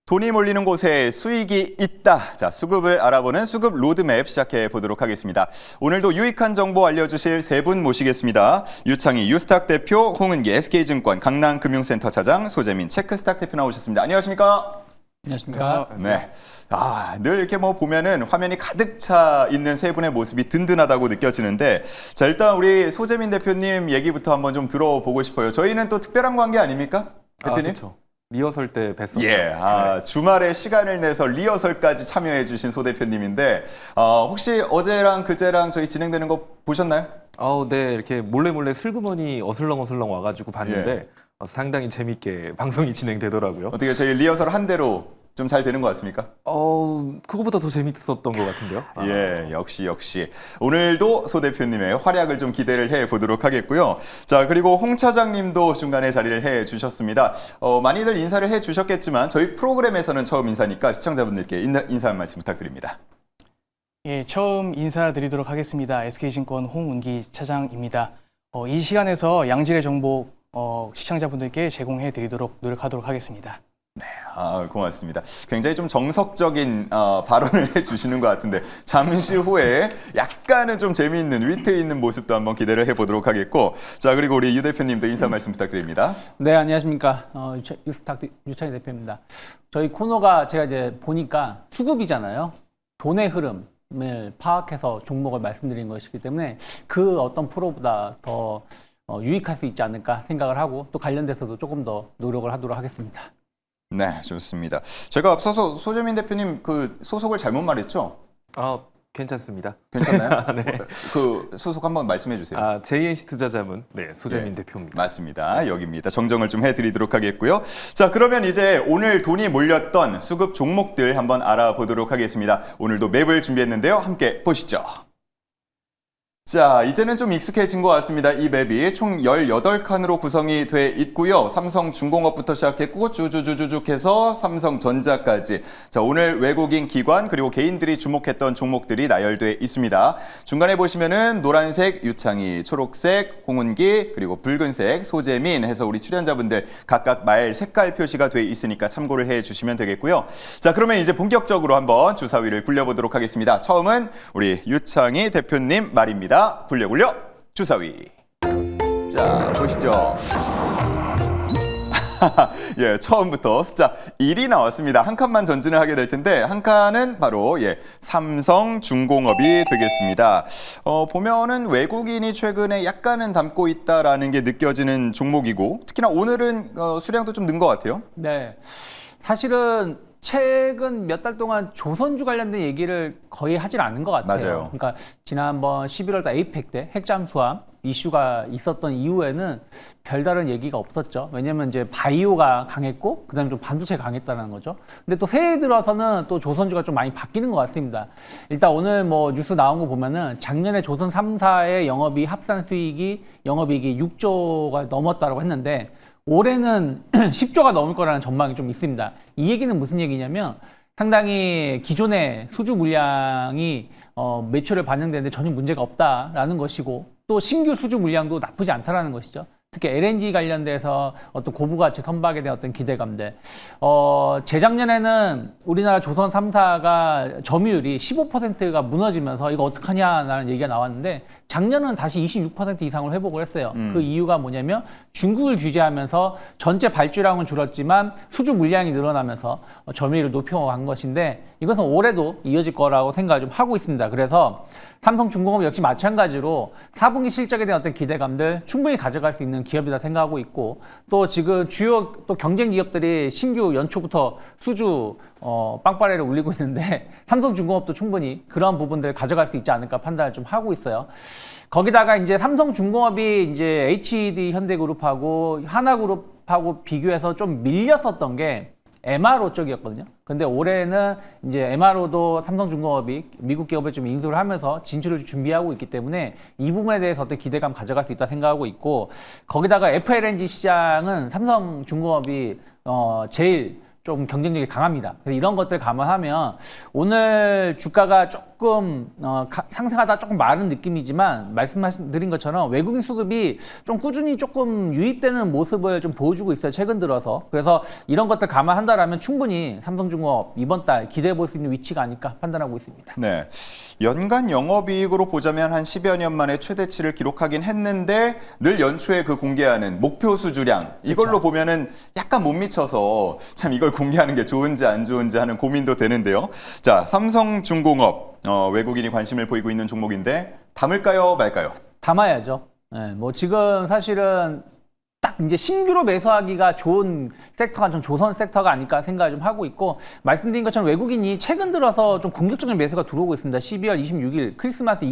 돈이 몰리는 곳에 수익이 있다. 자, 수급을 알아보는 수급 로드맵 시작해 보도록 하겠습니다. 오늘도 유익한 정보 알려주실 세 분 모시겠습니다. 유창희 유스탁 대표, 홍은기 SK증권 강남금융센터 차장, 소재민 체크스탁 대표 나오셨습니다. 안녕하십니까? 안녕하십니까? 네. 늘 이렇게 보면은 화면이 가득 차 있는 세 분의 모습이 든든하다고 느껴지는데, 자, 일단 우리 소재민 대표님 얘기부터 한번 좀 들어보고 싶어요. 저희는 또 특별한 관계 아닙니까? 대표님? 그렇죠. 리허설 때 뵀었죠. 예, 주말에 시간을 내서 리허설까지 참여해 주신 소 대표님인데, 혹시 어제랑 그제랑 저희 진행되는 거 보셨나요? 네, 이렇게 몰래 슬그머니 어슬렁어슬렁 와가지고 봤는데 상당히 재밌게 방송이 진행되더라고요. 어떻게 저희 리허설 한 대로 좀 잘 되는 것 같습니까? 그거보다 더 재밌었던 것 같은데요. 예, 역시. 오늘도 소 대표님의 활약을 좀 기대를 해 보도록 하겠고요. 자, 그리고 홍 차장님도 중간에 자리를 해 주셨습니다. 많이들 인사를 해 주셨겠지만 저희 프로그램에서는 처음 인사니까 시청자분들께 인사 한 말씀 부탁드립니다. 예, 처음 인사드리도록 하겠습니다. SK증권 홍은기 차장입니다. 이 시간에서 양질의 정보 시청자분들께 제공해 드리도록 노력하도록 하겠습니다. 고맙습니다. 굉장히 좀 정석적인 발언을 해주시는 것 같은데, 잠시 후에 약간은 좀 재미있는 위트 있는 모습도 한번 기대를 해보도록 하겠고, 자, 그리고 우리 유 대표님도 인사 말씀 부탁드립니다. 네, 안녕하십니까. 유창희 대표입니다. 저희 코너가 제가 이제 보니까 수급이잖아요. 돈의 흐름을 파악해서 종목을 말씀드린 것이기 때문에 그 어떤 프로보다 더 유익할 수 있지 않을까 생각을 하고, 또 관련돼서도 조금 더 노력을 하도록 하겠습니다. 네, 좋습니다. 제가 앞서서 소재민 대표님 그 소속을 잘못 말했죠? 괜찮습니다. 괜찮나요? 네. 그 소속 한번 말씀해 주세요. JNC 투자자문 소재민 네, 대표입니다. 맞습니다. 여기입니다. 정정을 좀 해드리도록 하겠고요. 자, 그러면 이제 오늘 돈이 몰렸던 수급 종목들 한번 알아보도록 하겠습니다. 오늘도 맵을 준비했는데요. 함께 보시죠. 자, 이제는 좀 익숙해진 것 같습니다. 이 맵이 총 18칸으로 구성이 돼 있고요. 삼성중공업부터 시작했고 쭉 해서 삼성전자까지. 자, 오늘 외국인 기관 그리고 개인들이 주목했던 종목들이 나열돼 있습니다. 중간에 보시면은 노란색 유창희, 초록색 홍은기, 그리고 붉은색 소재민 해서 우리 출연자분들 각각 말 색깔 표시가 돼 있으니까 참고를 해 주시면 되겠고요. 자, 그러면 이제 본격적으로 한번 주사위를 굴려보도록 하겠습니다. 처음은 우리 유창희 대표님 말입니다. 굴려 주사위. 자, 보시죠. 예, 처음부터 숫자 1이 나왔습니다. 한 칸만 전진을 하게 될 텐데, 한 칸은 바로 삼성중공업이 되겠습니다. 보면은 외국인이 최근에 약간은 담고 있다라는 게 느껴지는 종목이고, 특히나 오늘은 수량도 좀 는 것 같아요. 네. 사실은 최근 몇 달 동안 조선주 관련된 얘기를 거의 하질 않은 것 같아요. 맞아요. 그러니까 지난번 11월 달 에이펙 때 핵잠수함 이슈가 있었던 이후에는 별다른 얘기가 없었죠. 왜냐면 이제 바이오가 강했고 그다음에 좀 반도체가 강했다는 거죠. 근데 또 새해 들어서는 또 조선주가 좀 많이 바뀌는 것 같습니다. 일단 오늘 뉴스 나온 거 보면은 작년에 조선 3사의 합산 수익이 영업이익이 6조가 넘었다고 했는데, 올해는 10조가 넘을 거라는 전망이 좀 있습니다. 이 얘기는 무슨 얘기냐면 상당히 기존의 수주 물량이 매출에 반영되는데 전혀 문제가 없다라는 것이고, 또 신규 수주 물량도 나쁘지 않다라는 것이죠. 특히 LNG 관련돼서 어떤 고부가치 선박에 대한 어떤 기대감들. 재작년에는 우리나라 조선 3사가 점유율이 15%가 무너지면서 이거 어떡하냐라는 얘기가 나왔는데, 작년은 다시 26% 이상을 회복을 했어요. 그 이유가 뭐냐면 중국을 규제하면서 전체 발주량은 줄었지만 수주 물량이 늘어나면서 점유율을 높여간 것인데, 이것은 올해도 이어질 거라고 생각을 좀 하고 있습니다. 그래서 삼성중공업 역시 마찬가지로 4분기 실적에 대한 어떤 기대감들 충분히 가져갈 수 있는 기업이다 생각하고 있고, 또 지금 주요 또 경쟁 기업들이 신규 연초부터 수주 빵빠레를 울리고 있는데, 삼성중공업도 충분히 그런 부분들을 가져갈 수 있지 않을까 판단을 좀 하고 있어요. 거기다가 이제 삼성중공업이 이제 HD 현대그룹하고 하나그룹하고 비교해서 좀 밀렸었던 게 MRO 쪽이었거든요. 근데 올해는 이제 MRO도 삼성중공업이 미국 기업을 좀 인수를 하면서 진출을 준비하고 있기 때문에 이 부분에 대해서 어떤 기대감 가져갈 수 있다 생각하고 있고, 거기다가 FLNG 시장은 삼성중공업이 제일 좀 경쟁력이 강합니다. 그래서 이런 것들 감안하면 오늘 주가가 조금 상승하다 조금 마른 느낌이지만 말씀드린 것처럼 외국인 수급이 좀 꾸준히 조금 유입되는 모습을 좀 보여주고 있어요. 최근 들어서. 그래서 이런 것들 감안한다라면 충분히 삼성중공업 이번 달 기대해 볼 수 있는 위치가 아닐까 판단하고 있습니다. 네. 연간 영업이익으로 보자면 한 10여 년 만에 최대치를 기록하긴 했는데 늘 연초에 그 공개하는 목표 수주량 이걸로 보면은 약간 못 미쳐서 참 이걸 공개하는 게 좋은지 안 좋은지 하는 고민도 되는데요. 자, 삼성중공업 외국인이 관심을 보이고 있는 종목인데 담을까요, 말까요? 담아야죠. 네, 뭐 지금 사실은 딱 이제 신규로 매수하기가 좋은 섹터가 좀 조선 섹터가 아닐까 생각을 좀 하고 있고 말씀드린 것처럼 외국인이 최근 들어서 좀 공격적인 매수가 들어오고 있습니다. 12월 26일 크리스마스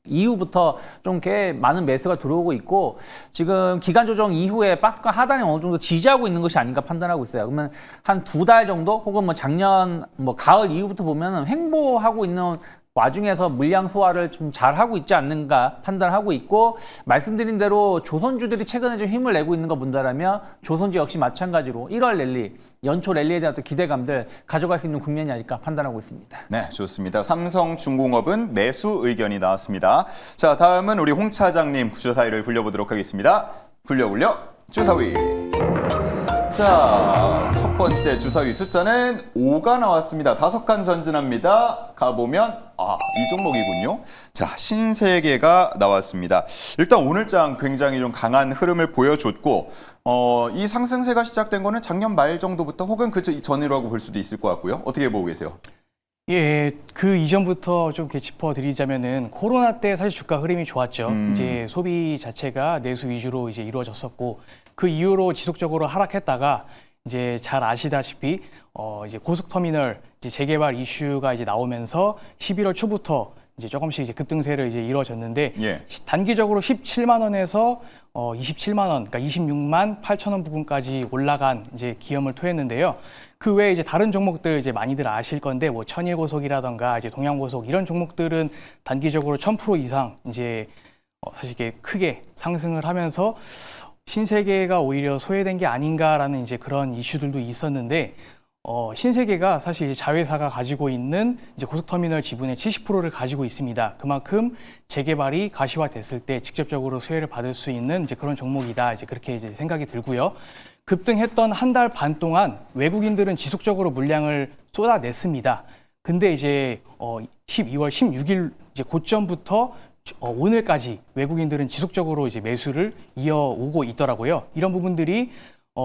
이후부터 좀 꽤 많은 매수가 들어오고 있고 지금 기간 조정 이후에 박스권 하단에 어느 정도 지지하고 있는 것이 아닌가 판단하고 있어요. 그러면 한 2달 정도 혹은 뭐 작년 뭐 가을 이후부터 보면은 횡보하고 있는 와중에서 물량 소화를 좀 잘하고 있지 않는가 판단하고 있고 말씀드린 대로 조선주들이 최근에 좀 힘을 내고 있는 거 본다라면 조선주 역시 마찬가지로 1월 랠리, 연초 랠리에 대한 어떤 기대감들 가져갈 수 있는 국면이 아닐까 판단하고 있습니다. 네, 좋습니다. 삼성중공업은 매수 의견이 나왔습니다. 자, 다음은 우리 홍 차장님 주사위를 굴려보도록 하겠습니다. 굴려 주사위. 자, 첫 번째 주사위 숫자는 5가 나왔습니다. 5칸 전진합니다. 가보면 이 종목이군요. 자, 신세계가 나왔습니다. 일단 오늘장 굉장히 좀 강한 흐름을 보여줬고 이 상승세가 시작된 거는 작년 말 정도부터 혹은 그 전이라고 볼 수도 있을 것 같고요. 어떻게 보고 계세요? 예, 그 이전부터 좀 이렇게 짚어드리자면은 코로나 때 사실 주가 흐름이 좋았죠. 이제 소비 자체가 내수 위주로 이제 이루어졌었고 그 이후로 지속적으로 하락했다가 이제 잘 아시다시피 이제 고속터미널 이제 재개발 이슈가 이제 나오면서 11월 초부터 이제 조금씩 이제 급등세를 이제 이루어졌는데 예. 단기적으로 17만 원에서 27만 원, 그러니까 26만 8천 원 부근까지 올라간 이제 기염을 토했는데요. 그 외에 이제 다른 종목들 이제 많이들 아실 건데 뭐 천일고속이라던가 이제 동양고속 이런 종목들은 단기적으로 1000% 이상 이제 사실 이게 크게 상승을 하면서 신세계가 오히려 소외된 게 아닌가라는 이제 그런 이슈들도 있었는데 신세계가 사실 자회사가 가지고 있는 이제 고속터미널 지분의 70%를 가지고 있습니다. 그만큼 재개발이 가시화됐을 때 직접적으로 수혜를 받을 수 있는 이제 그런 종목이다. 이제 그렇게 이제 생각이 들고요. 급등했던 한 달 반 동안 외국인들은 지속적으로 물량을 쏟아냈습니다. 근데 이제 12월 16일 이제 고점부터 오늘까지 외국인들은 지속적으로 이제 매수를 이어오고 있더라고요. 이런 부분들이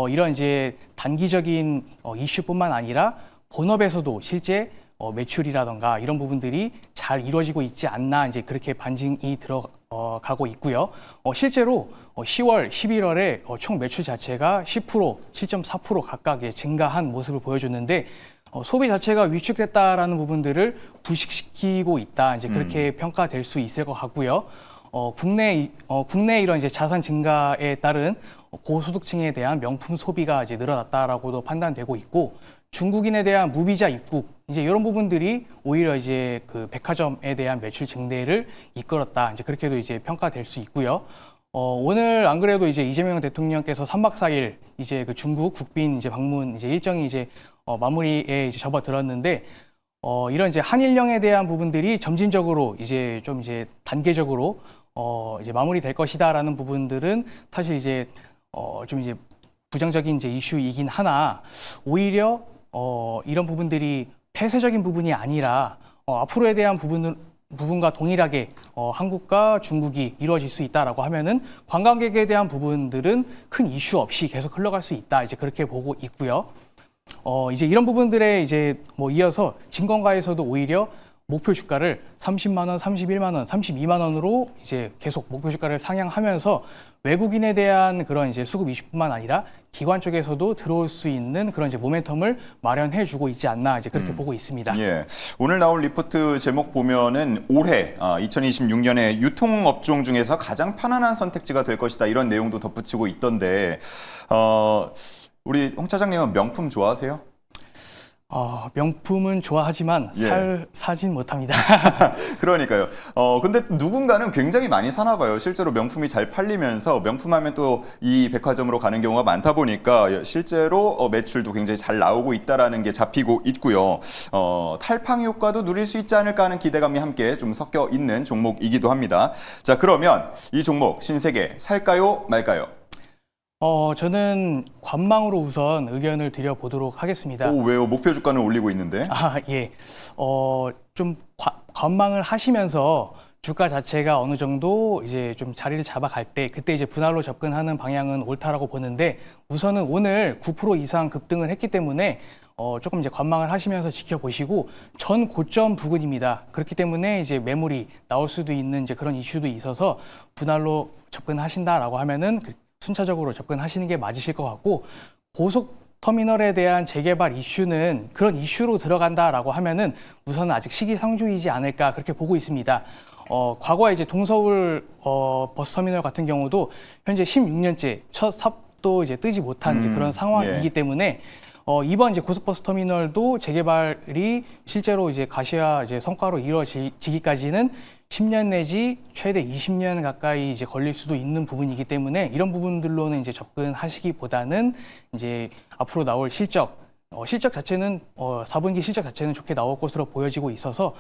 이런 이제 단기적인 이슈뿐만 아니라 본업에서도 실제 매출이라던가 이런 부분들이 잘 이루어지고 있지 않나 이제 그렇게 반증이 들어가고 있고요. 실제로 10월, 11월에 총 매출 자체가 10%, 7.4% 각각 증가한 모습을 보여줬는데 소비 자체가 위축됐다라는 부분들을 불식시키고 있다. 이제 그렇게 평가될 수 있을 것 같고요. 국내 이런 이제 자산 증가에 따른 고소득층에 대한 명품 소비가 이제 늘어났다라고도 판단되고 있고 중국인에 대한 무비자 입국 이제 이런 부분들이 오히려 이제 그 백화점에 대한 매출 증대를 이끌었다. 이제 그렇게도 이제 평가될 수 있고요. 오늘 안 그래도 이제 이재명 대통령께서 3박 4일 이제 그 중국 국빈 이제 방문 이제 일정이 이제 마무리에 이제 접어들었는데 이런 이제 한일령에 대한 부분들이 점진적으로 이제 좀 이제 단계적으로 이제 마무리될 것이다라는 부분들은 사실 이제 좀 이제 부정적인 이제 이슈이긴 하나 오히려 이런 부분들이 폐쇄적인 부분이 아니라 앞으로에 대한 부분과 동일하게 한국과 중국이 이루어질 수 있다라고 하면은 관광객에 대한 부분들은 큰 이슈 없이 계속 흘러갈 수 있다. 이제 그렇게 보고 있고요. 이제 이런 부분들에 이제 뭐 이어서 증권가에서도 오히려 목표 주가를 30만 원, 31만 원, 32만 원으로 이제 계속 목표 주가를 상향하면서 외국인에 대한 그런 이제 수급 이슈뿐만 아니라 기관 쪽에서도 들어올 수 있는 그런 이제 모멘텀을 마련해 주고 있지 않나 이제 그렇게 보고 있습니다. 예. 오늘 나올 리포트 제목 보면은 올해 2026년에 유통업종 중에서 가장 편안한 선택지가 될 것이다. 이런 내용도 덧붙이고 있던데 우리 홍 차장님은 명품 좋아하세요? 명품은 좋아하지만 예. 사진 못합니다. 그러니까요. 근데 누군가는 굉장히 많이 사나 봐요. 실제로 명품이 잘 팔리면서 명품하면 또 이 백화점으로 가는 경우가 많다 보니까 실제로 매출도 굉장히 잘 나오고 있다라는 게 잡히고 있고요. 탈팡 효과도 누릴 수 있지 않을까 하는 기대감이 함께 좀 섞여 있는 종목이기도 합니다. 자, 그러면 이 종목 신세계 살까요, 말까요? 저는 관망으로 우선 의견을 드려보도록 하겠습니다. 오, 왜요? 목표 주가는 올리고 있는데. 예. 좀 관망을 하시면서 주가 자체가 어느 정도 이제 좀 자리를 잡아갈 때 그때 이제 분할로 접근하는 방향은 옳다라고 보는데 우선은 오늘 9% 이상 급등을 했기 때문에 조금 이제 관망을 하시면서 지켜보시고 전 고점 부근입니다. 그렇기 때문에 이제 매물이 나올 수도 있는 이제 그런 이슈도 있어서 분할로 접근하신다라고 하면은 순차적으로 접근하시는 게 맞으실 것 같고 고속 터미널에 대한 재개발 이슈는 그런 이슈로 들어간다라고 하면은 우선은 아직 시기상조이지 않을까 그렇게 보고 있습니다. 과거에 이제 동서울 버스터미널 같은 경우도 현재 16년째 첫 삽도 이제 뜨지 못한 이제 그런 상황이기 때문에 이번 이제 고속버스 터미널도 재개발이 실제로 이제 가시화 이제 성과로 이루어지기까지는 10년 내지 최대 20년 가까이 이제 걸릴 수도 있는 부분이기 때문에 이런 부분들로는 이제 접근하시기보다는 이제 앞으로 나올 실적 자체는 4분기 실적 자체는 좋게 나올 것으로 보여지고 있어서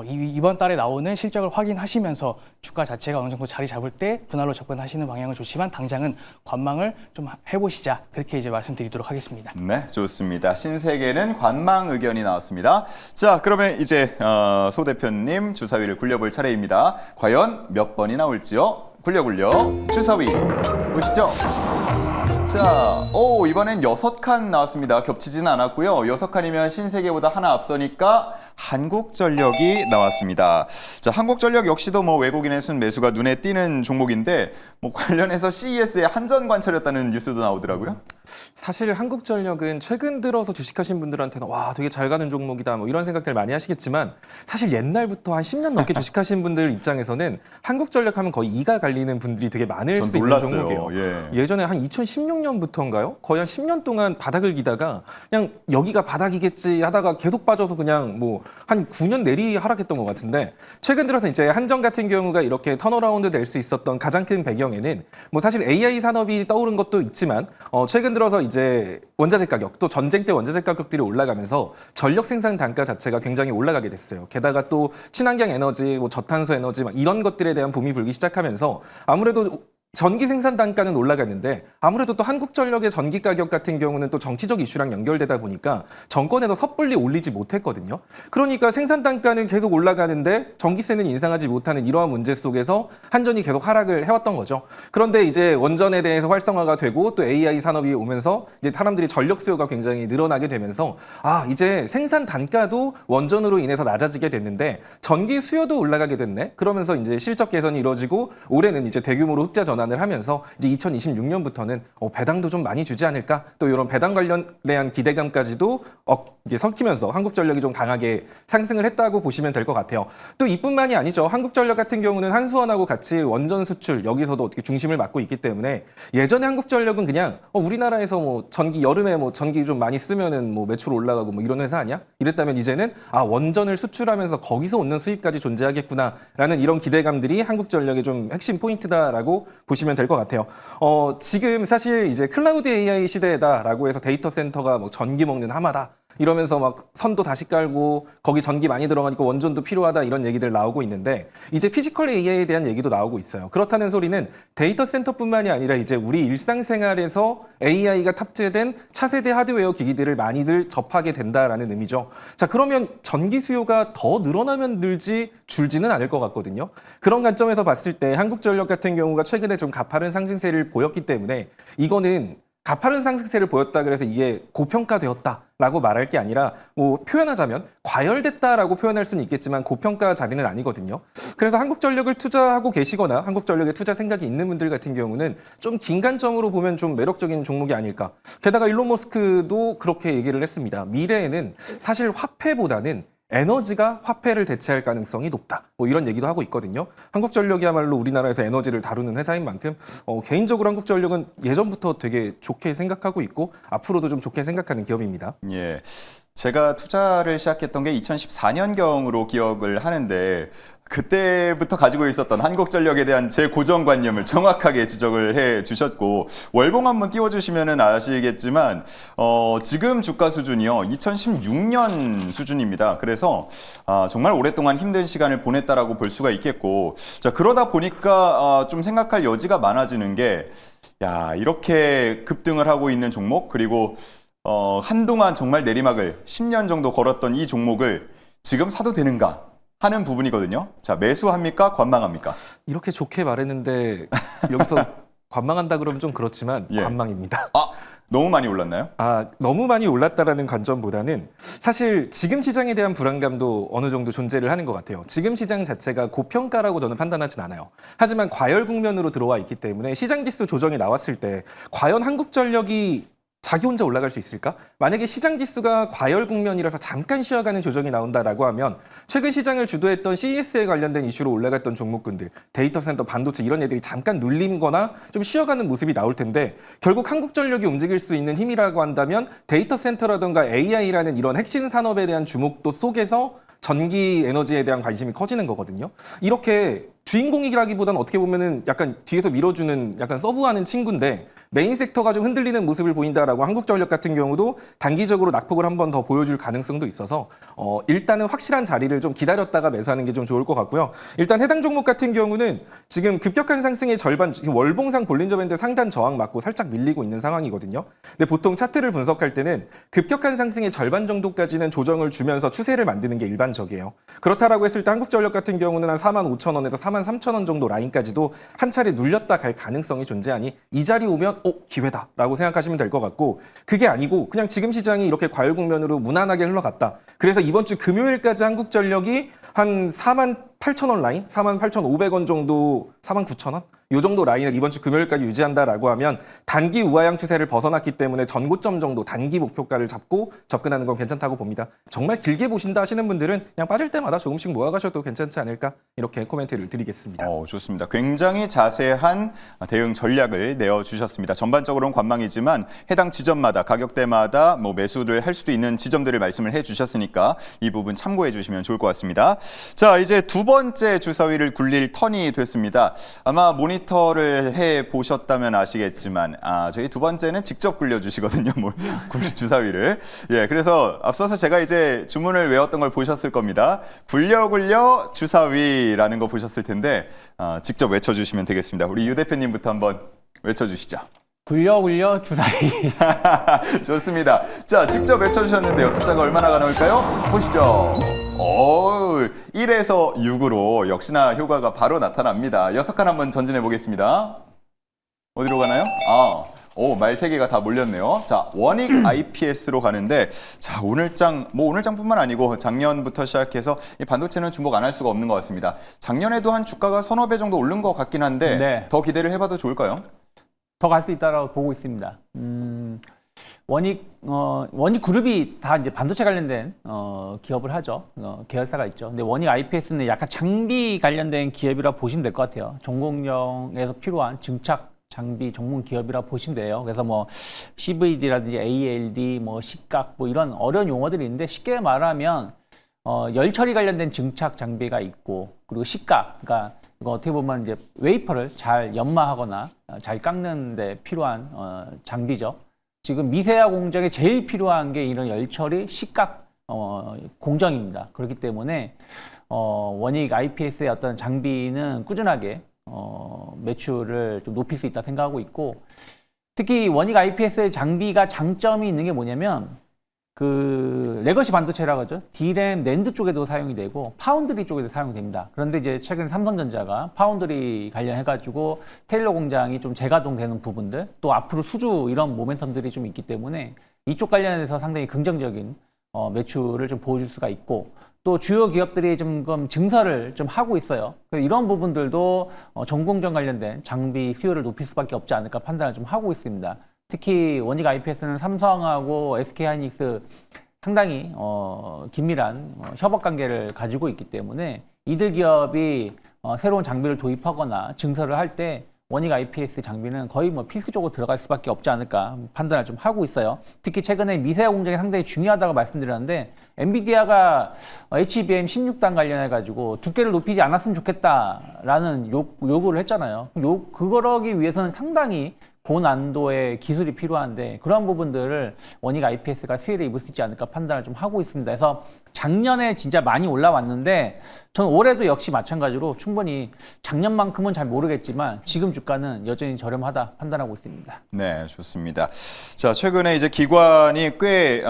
이번 달에 나오는 실적을 확인하시면서 주가 자체가 어느 정도 자리 잡을 때 분할로 접근하시는 방향은 좋지만 당장은 관망을 좀 해보시자 그렇게 이제 말씀드리도록 하겠습니다. 네, 좋습니다. 신세계는 관망 의견이 나왔습니다. 자, 그러면 이제 소 대표님 주사위를 굴려볼 차례입니다. 과연 몇 번이 나올지요? 굴려 주사위 보시죠. 자, 이번엔 6칸 나왔습니다. 겹치지는 않았고요. 6칸이면 신세계보다 하나 앞서니까 한국전력이 나왔습니다. 자, 한국전력 역시도 뭐 외국인의 순매수가 눈에 띄는 종목인데 뭐 관련해서 CES에 한전 관찰했다는 뉴스도 나오더라고요. 사실 한국전력은 최근 들어서 주식하신 분들한테는 와 되게 잘 가는 종목이다 뭐 이런 생각들 많이 하시겠지만 사실 옛날부터 한 10년 넘게 주식하신 분들 입장에서는 한국전력 하면 거의 이가 갈리는 분들이 되게 많을 전 수 있는 놀랐어요. 종목이에요. 예전에 한 2016년부터인가요? 거의 한 10년 동안 바닥을 기다가 그냥 여기가 바닥이겠지 하다가 계속 빠져서 그냥 뭐 한 9년 내리 하락했던 것 같은데 최근 들어서 이제 한전 같은 경우가 이렇게 턴어라운드 될 수 있었던 가장 큰 배경에는 뭐 사실 AI 산업이 떠오른 것도 있지만 최근 들어서 이제 원자재 가격 또 전쟁 때 원자재 가격들이 올라가면서 전력 생산 단가 자체가 굉장히 올라가게 됐어요. 게다가 또 친환경 에너지, 뭐 저탄소 에너지 막 이런 것들에 대한 붐이 불기 시작하면서 아무래도 전기 생산 단가는 올라갔는데 아무래도 또 한국전력의 전기 가격 같은 경우는 또 정치적 이슈랑 연결되다 보니까 정권에서 섣불리 올리지 못했거든요. 그러니까 생산 단가는 계속 올라가는데 전기세는 인상하지 못하는 이러한 문제 속에서 한전이 계속 하락을 해왔던 거죠. 그런데 이제 원전에 대해서 활성화가 되고 또 AI 산업이 오면서 이제 사람들이 전력 수요가 굉장히 늘어나게 되면서 이제 생산 단가도 원전으로 인해서 낮아지게 됐는데 전기 수요도 올라가게 됐네. 그러면서 이제 실적 개선이 이루어지고 올해는 이제 대규모로 흑자 전환을 하면서 이제 2026년부터는 배당도 좀 많이 주지 않을까 또 이런 배당 관련된 기대감까지도 이게 섞이면서 한국전력이 좀 강하게 상승을 했다고 보시면 될 것 같아요. 또 이뿐만이 아니죠. 한국전력 같은 경우는 한수원하고 같이 원전 수출 여기서도 어떻게 중심을 맡고 있기 때문에 예전에 한국전력은 그냥 우리나라에서 뭐 전기 여름에 뭐 전기 좀 많이 쓰면은 뭐 매출 올라가고 뭐 이런 회사 아니야? 이랬다면 이제는 원전을 수출하면서 거기서 얻는 수입까지 존재하겠구나라는 이런 기대감들이 한국전력의 좀 핵심 포인트다라고 보시면 될 것 같아요. 지금 사실 이제 클라우드 AI 시대다라고 해서 데이터 센터가 뭐 전기 먹는 하마다 이러면서 막 선도 다시 깔고 거기 전기 많이 들어가니까 원전도 필요하다 이런 얘기들 나오고 있는데 이제 피지컬 AI에 대한 얘기도 나오고 있어요. 그렇다는 소리는 데이터 센터뿐만이 아니라 이제 우리 일상생활에서 AI가 탑재된 차세대 하드웨어 기기들을 많이들 접하게 된다라는 의미죠. 자, 그러면 전기 수요가 더 늘어나면 늘지 줄지는 않을 것 같거든요. 그런 관점에서 봤을 때 한국전력 같은 경우가 최근에 좀 가파른 상승세를 보였기 때문에 이거는 가파른 상승세를 보였다 그래서 이게 고평가되었다라고 말할 게 아니라 뭐 표현하자면 과열됐다라고 표현할 수는 있겠지만 고평가 자리는 아니거든요. 그래서 한국전력을 투자하고 계시거나 한국전력에 투자 생각이 있는 분들 같은 경우는 좀 긴 관점으로 보면 좀 매력적인 종목이 아닐까. 게다가 일론 머스크도 그렇게 얘기를 했습니다. 미래에는 사실 화폐보다는 에너지가 화폐를 대체할 가능성이 높다. 뭐 이런 얘기도 하고 있거든요. 한국전력이야말로 우리나라에서 에너지를 다루는 회사인 만큼 개인적으로 한국전력은 예전부터 되게 좋게 생각하고 있고 앞으로도 좀 좋게 생각하는 기업입니다. 예. 제가 투자를 시작했던 게 2014년경으로 기억을 하는데 그때부터 가지고 있었던 한국전력에 대한 제 고정관념을 정확하게 지적을 해 주셨고 월봉 한번 띄워주시면 아시겠지만 지금 주가 수준이요 2016년 수준입니다. 그래서 정말 오랫동안 힘든 시간을 보냈다라고 볼 수가 있겠고 자 그러다 보니까 좀 생각할 여지가 많아지는 게 야 이렇게 급등을 하고 있는 종목 그리고 한동안 정말 내리막을 10년 정도 걸었던 이 종목을 지금 사도 되는가 하는 부분이거든요. 자, 매수합니까? 관망합니까? 이렇게 좋게 말했는데 여기서 관망한다 그러면 좀 그렇지만 예. 관망입니다. 너무 많이 올랐나요? 너무 많이 올랐다라는 관점보다는 사실 지금 시장에 대한 불안감도 어느 정도 존재를 하는 것 같아요. 지금 시장 자체가 고평가라고 저는 판단하진 않아요. 하지만 과열 국면으로 들어와 있기 때문에 시장 지수 조정이 나왔을 때 과연 한국전력이 자기 혼자 올라갈 수 있을까? 만약에 시장 지수가 과열 국면이라서 잠깐 쉬어가는 조정이 나온다라고 하면 최근 시장을 주도했던 CES에 관련된 이슈로 올라갔던 종목군들, 데이터 센터, 반도체 이런 애들이 잠깐 눌림거나 좀 쉬어가는 모습이 나올 텐데 결국 한국전력이 움직일 수 있는 힘이라고 한다면 데이터 센터라든가 AI라는 이런 핵심 산업에 대한 주목도 속에서 전기 에너지에 대한 관심이 커지는 거거든요. 이렇게 주인공이라기보다는 어떻게 보면은 약간 뒤에서 밀어주는 약간 서브하는 친구인데 메인 섹터가 좀 흔들리는 모습을 보인다라고 한국전력 같은 경우도 단기적으로 낙폭을 한 번 더 보여줄 가능성도 있어서 일단은 확실한 자리를 좀 기다렸다가 매수하는 게 좀 좋을 것 같고요. 일단 해당 종목 같은 경우는 지금 급격한 상승의 절반, 지금 월봉상 볼린저 밴드 상단 저항 맞고 살짝 밀리고 있는 상황이거든요. 근데 보통 차트를 분석할 때는 급격한 상승의 절반 정도까지는 조정을 주면서 추세를 만드는 게 일반적이에요. 그렇다라고 했을 때 한국전력 같은 경우는 한 45,000원에서 43,000원 정도 라인까지도 한 차례 눌렸다 갈 가능성이 존재하니 이 자리 오면 기회다라고 생각하시면 될 것 같고 그게 아니고 그냥 지금 시장이 이렇게 과열 국면으로 무난하게 흘러갔다. 그래서 이번 주 금요일까지 한국전력이 한 48,000원 라인, 48,500원 정도, 49,000원? 이 정도 라인을 이번 주 금요일까지 유지한다라고 하면 단기 우하향 추세를 벗어났기 때문에 전고점 정도 단기 목표가를 잡고 접근하는 건 괜찮다고 봅니다. 정말 길게 보신다 하시는 분들은 그냥 빠질 때마다 조금씩 모아가셔도 괜찮지 않을까 이렇게 코멘트를 드리겠습니다. 좋습니다. 굉장히 자세한 대응 전략을 내어주셨습니다. 전반적으로는 관망이지만 해당 지점마다 가격대마다 매수를 할 수도 있는 지점들을 말씀을 해주셨으니까 이 부분 참고해 주시면 좋을 것 같습니다. 자, 이제 두 번째 주사위를 굴릴 턴이 됐습니다. 아마 모니터를 해 보셨다면 아시겠지만 저희 두 번째는 직접 굴려주시거든요. 주사위를. 예, 그래서 앞서서 제가 이제 주문을 외웠던 걸 보셨을 겁니다. 굴려 주사위라는 거 보셨을 텐데 직접 외쳐주시면 되겠습니다. 우리 유 대표님부터 한번 외쳐주시죠. 굴려 주사위. 좋습니다. 자, 직접 외쳐주셨는데요. 숫자가 얼마나 나올까요? 보시죠. 1에서 6으로 역시나 효과가 바로 나타납니다. 6칸 한번 전진해 보겠습니다. 어디로 가나요? 말 3개가 다 몰렸네요. 자, 원익 IPS로 가는데, 자, 오늘장뿐만 아니고 작년부터 시작해서 이 반도체는 주목 안 할 수가 없는 것 같습니다. 작년에도 한 주가가 서너 배 정도 오른 것 같긴 한데, 네. 더 기대를 해봐도 좋을까요? 더 갈 수 있다고 보고 있습니다. 원익 그룹이 다 이제 반도체 관련된 기업을 하죠. 계열사가 있죠. 근데 원익 IPS는 약간 장비 관련된 기업이라 보시면 될 것 같아요. 전공용에서 필요한 증착 장비 전문 기업이라 보시면 돼요. 그래서 CVD라든지 ALD, 식각 이런 어려운 용어들이 있는데 쉽게 말하면 열 처리 관련된 증착 장비가 있고 그리고 식각, 그러니까 이거 어떻게 보면 이제 웨이퍼를 잘 연마하거나 잘 깎는 데 필요한 장비죠. 지금 미세화 공정에 제일 필요한 게 이런 열처리 식각 공정입니다. 그렇기 때문에 원익 IPS의 어떤 장비는 꾸준하게 매출을 좀 높일 수 있다 생각하고 있고 특히 원익 IPS의 장비가 장점이 있는 게 뭐냐면 그 레거시 반도체라고 하죠. D램, 낸드 쪽에도 사용이 되고 파운드리 쪽에도 사용이 됩니다. 그런데 이제 최근 삼성전자가 파운드리 관련해가지고 테일러 공장이 좀 재가동되는 부분들 또 앞으로 수주 이런 모멘텀들이 좀 있기 때문에 이쪽 관련해서 상당히 긍정적인 매출을 좀 보여줄 수가 있고 또 주요 기업들이 좀 증설을 좀 하고 있어요. 이런 부분들도 전공정 관련된 장비 수요를 높일 수밖에 없지 않을까 판단을 좀 하고 있습니다. 특히 원익 IPS는 삼성하고 SK하이닉스 상당히 긴밀한 협업 관계를 가지고 있기 때문에 이들 기업이 새로운 장비를 도입하거나 증설을 할 때 원익 IPS 장비는 거의 뭐 필수적으로 들어갈 수밖에 없지 않을까 판단을 좀 하고 있어요. 특히 최근에 미세화 공정이 상당히 중요하다고 말씀드렸는데 엔비디아가 HBM 16단 관련해가지고 두께를 높이지 않았으면 좋겠다라는 요구를 했잖아요. 그러기 위해서는 상당히 고난도의 기술이 필요한데 그런 부분들을 원익 IPS가 수혜를 입을 수 있지 않을까 판단을 좀 하고 있습니다. 그래서 작년에 진짜 많이 올라왔는데 저는 올해도 역시 마찬가지로 충분히 작년만큼은 잘 모르겠지만 지금 주가는 여전히 저렴하다 판단하고 있습니다. 네, 좋습니다. 자, 최근에 이제 기관이 꽤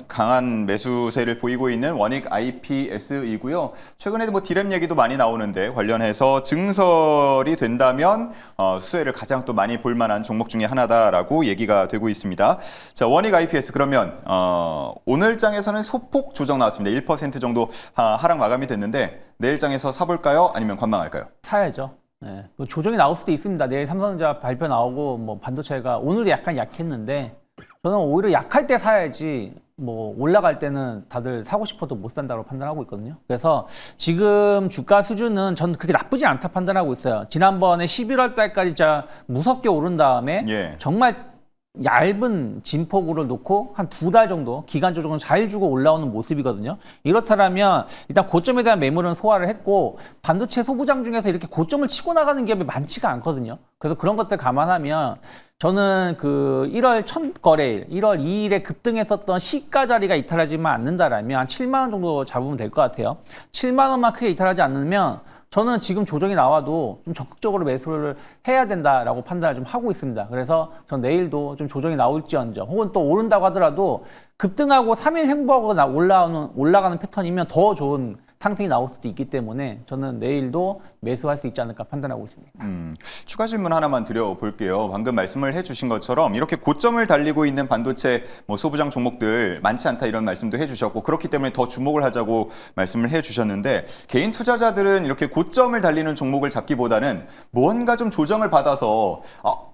강한 매수세를 보이고 있는 원익 IPS이고요. 최근에도 뭐 디램 얘기도 많이 나오는데 관련해서 증설이 된다면 수혜를 가장 또 많이 볼 만한 종목 중에 하나다라고 얘기가 되고 있습니다. 자, 원익 IPS 그러면 오늘 장에서는 소폭 조정 나왔습니다. 1% 정도 하락 마감이 됐는데 내일 장에서 사볼까요? 아니면 관망할까요? 사야죠. 네. 조정이 나올 수도 있습니다. 내일 삼성전자 발표 나오고 뭐 반도체가 오늘도 약간 약했는데 저는 오히려 약할 때 사야지 뭐 올라갈 때는 다들 사고 싶어도 못 산다고 판단하고 있거든요. 그래서 지금 주가 수준은 저는 그렇게 나쁘지 않다 판단하고 있어요. 지난번에 11월 달까지 진짜 무섭게 오른 다음에 정말 얇은 진폭으로 놓고 한 2달 정도 기간 조정을 잘 주고 올라오는 모습이거든요. 이렇다면 일단 고점에 대한 매물은 소화를 했고 반도체 소부장 중에서 이렇게 고점을 치고 나가는 기업이 많지가 않거든요. 그래서 그런 것들 감안하면 저는 그 1월 첫 거래일, 1월 2일에 급등했었던 시가 자리가 이탈하지만 않는다라면 한 7만 원 정도 잡으면 될 것 같아요. 7만 원만 크게 이탈하지 않으면 저는 지금 조정이 나와도 좀 적극적으로 매수를 해야 된다라고 판단을 좀 하고 있습니다. 그래서 전 내일도 좀 조정이 나올지언정 혹은 또 오른다고 하더라도 급등하고 3일 행보하고 올라가는 패턴이면 더 좋은 상승이 나올 수도 있기 때문에 저는 내일도 매수할 수 있지 않을까 판단하고 있습니다. 추가 질문 하나만 드려볼게요. 방금 말씀을 해주신 것처럼 이렇게 고점을 달리고 있는 반도체 뭐 소부장 종목들 많지 않다 이런 말씀도 해주셨고 그렇기 때문에 더 주목을 하자고 말씀을 해주셨는데 개인 투자자들은 이렇게 고점을 달리는 종목을 잡기보다는 뭔가 좀 조정을 받아서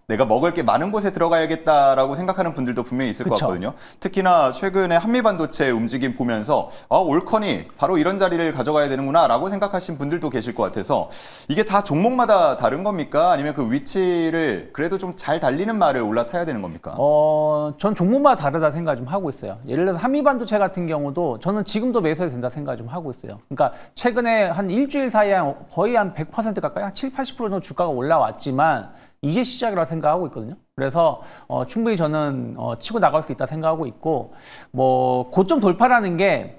내가 먹을 게 많은 곳에 들어가야겠다라고 생각하는 분들도 분명히 있을 것 같거든요. 특히나 최근에 한미반도체 움직임 보면서 올커니 바로 이런 자리를 가져가야 되는구나 라고 생각하신 분들도 계실 것 같아서 이게 다 종목마다 다른 겁니까? 아니면 그 위치를 그래도 좀 잘 달리는 말을 올라타야 되는 겁니까? 전 종목마다 다르다 생각 좀 하고 있어요. 예를 들어서 한미반도체 같은 경우도 저는 지금도 매수해도 된다 생각 좀 하고 있어요. 그러니까 최근에 한 일주일 사이에 거의 한 100% 가까이 한 7, 80% 정도 주가가 올라왔지만 이제 시작이라고 생각하고 있거든요. 그래서 충분히 저는 치고 나갈 수 있다 생각하고 있고 뭐 고점 돌파라는 게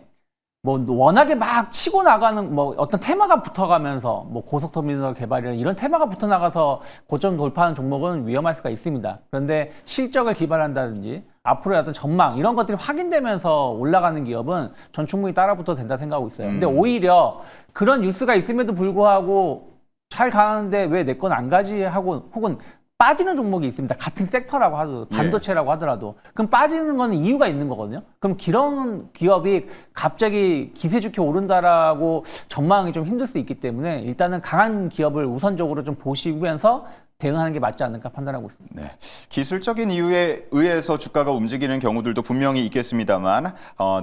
뭐 워낙에 막 치고 나가는 뭐 어떤 테마가 붙어가면서 뭐 고속터미널 개발이나 이런 테마가 붙어 나가서 고점 돌파하는 종목은 위험할 수가 있습니다. 그런데 실적을 기반한다든지 앞으로의 어떤 전망 이런 것들이 확인되면서 올라가는 기업은 전 충분히 따라붙어도 된다 생각하고 있어요. 근데 오히려 그런 뉴스가 있음에도 불구하고 잘 가는데 왜 내 건 안 가지 하고 혹은 빠지는 종목이 있습니다. 같은 섹터라고 하더라도 반도체라고 하더라도 그럼 빠지는 거는 이유가 있는 거거든요. 그럼 그런 기업이 갑자기 기세 좋게 오른다라고 전망이 좀 힘들 수 있기 때문에 일단은 강한 기업을 우선적으로 좀 보시면서 대응하는 게 맞지 않을까 판단하고 있습니다. 네. 기술적인 이유에 의해서 주가가 움직이는 경우들도 분명히 있겠습니다만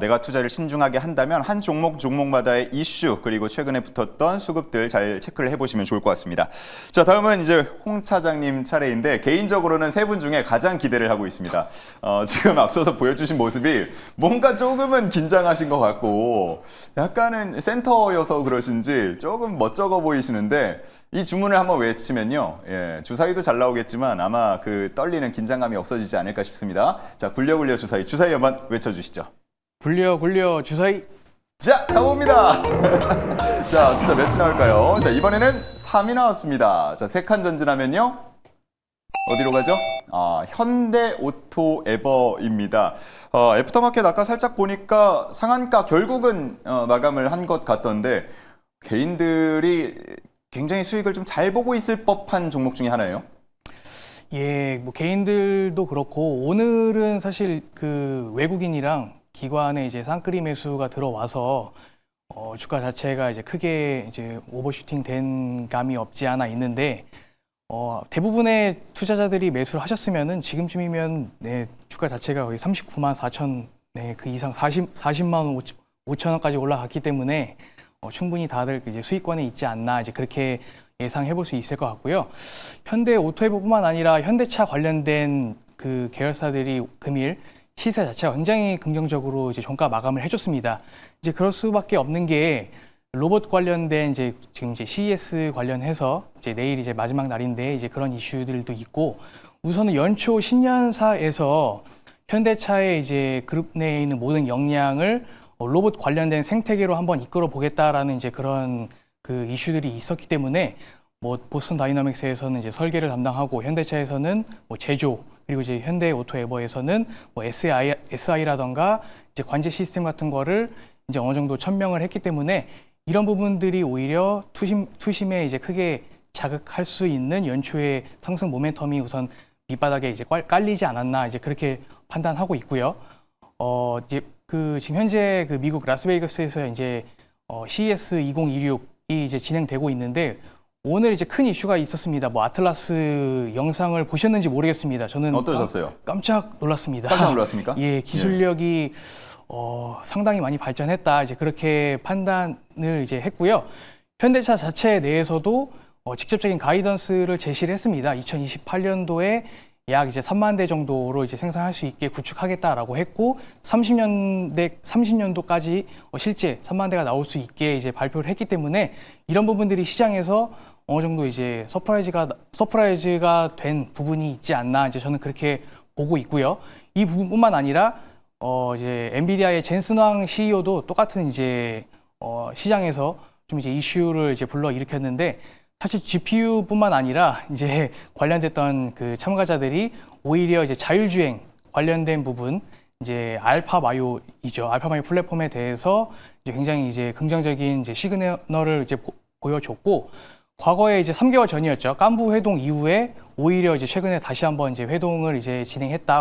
내가 투자를 신중하게 한다면 한 종목마다의 이슈 그리고 최근에 붙었던 수급들 잘 체크를 해보시면 좋을 것 같습니다. 자, 다음은 이제 홍 차장님 차례인데 개인적으로는 세 분 중에 가장 기대를 하고 있습니다. 지금 앞서서 보여주신 모습이 뭔가 조금은 긴장하신 것 같고 약간은 센터여서 그러신지 조금 멋쩍어 보이시는데 이 주문을 한번 외치면요. 주사위도 잘 나오겠지만 아마 그 떨리는 긴장감이 없어지지 않을까 싶습니다. 자, 굴려 주사위 한번 외쳐주시죠. 굴려 주사위. 자, 가봅니다. 자, 숫자 몇이 나올까요? 자, 이번에는 3이 나왔습니다. 자, 3칸 전진하면요. 어디로 가죠? 현대오토에버입니다. 애프터마켓 아까 살짝 보니까 상한가 결국은 마감을 한 것 같던데 개인들이 굉장히 수익을 좀 잘 보고 있을 법한 종목 중에 하나예요. 예, 뭐 개인들도 그렇고 오늘은 사실 그 외국인이랑 기관의 이제 쌍끌이 매수가 들어와서 주가 자체가 이제 크게 이제 오버슈팅 된 감이 없지 않아 있는데 대부분의 투자자들이 매수를 하셨으면은 지금쯤이면 주가 자체가 거의 39만 4천 그 이상 40만 5천 원까지 올라갔기 때문에 충분히 다들 이제 수익권에 있지 않나 이제 그렇게 예상해 볼 수 있을 것 같고요. 현대 오토에버뿐만 아니라 현대차 관련된 그 계열사들이 금일 시세 자체가 굉장히 긍정적으로 이제 종가 마감을 해줬습니다. 이제 그럴 수밖에 없는 게 로봇 관련된 이제 지금 이제 CES 관련해서 이제 내일 이제 마지막 날인데 이제 그런 이슈들도 있고 우선은 연초 신년사에서 현대차의 이제 그룹 내에 있는 모든 역량을 로봇 관련된 생태계로 한번 이끌어 보겠다라는 이제 그런 그 이슈들이 있었기 때문에 뭐 보스턴 다이나믹스에서는 이제 설계를 담당하고 현대차에서는 뭐 제조 그리고 이제 현대 오토에버에서는 뭐 SI라던가 이제 관제 시스템 같은 거를 이제 어느 정도 천명을 했기 때문에 이런 부분들이 오히려 투심에 이제 크게 자극할 수 있는 연초의 상승 모멘텀이 우선 밑바닥에 이제 깔리지 않았나 이제 그렇게 판단하고 있고요. 이제 그 지금 현재 그 미국 라스베이거스에서 이제 CES 2026이 이제 진행되고 있는데 오늘 이제 큰 이슈가 있었습니다. 뭐 아틀라스 영상을 보셨는지 모르겠습니다. 저는 어떠셨어요? 깜짝 놀랐습니다. 깜짝 놀랐습니까? 예, 기술력이 상당히 많이 발전했다. 이제 그렇게 판단을 이제 했고요. 현대차 자체 내에서도 직접적인 가이던스를 제시를 했습니다. 2028년도에 약 이제 3만 대 정도로 이제 생산할 수 있게 구축하겠다라고 했고 30년도까지 실제 3만 대가 나올 수 있게 이제 발표를 했기 때문에 이런 부분들이 시장에서 어느 정도 이제 서프라이즈가 된 부분이 있지 않나 이제 저는 그렇게 보고 있고요. 이 부분뿐만 아니라 이제 엔비디아의 젠슨 왕 CEO도 똑같은 이제 시장에서 좀 이제 이슈를 이제 불러 일으켰는데 사실 GPU뿐만 아니라 이제 관련됐던 그 참가자들이 오히려 이제 자율주행 관련된 부분 이제 알파마요이죠. 알파마요 플랫폼에 대해서 이제 굉장히 이제 긍정적인 이제 시그널을 이제 보여줬고 과거에 이제 3개월 전이었죠. 깐부 회동 이후에 오히려 이제 최근에 다시 한번 이제 회동을 이제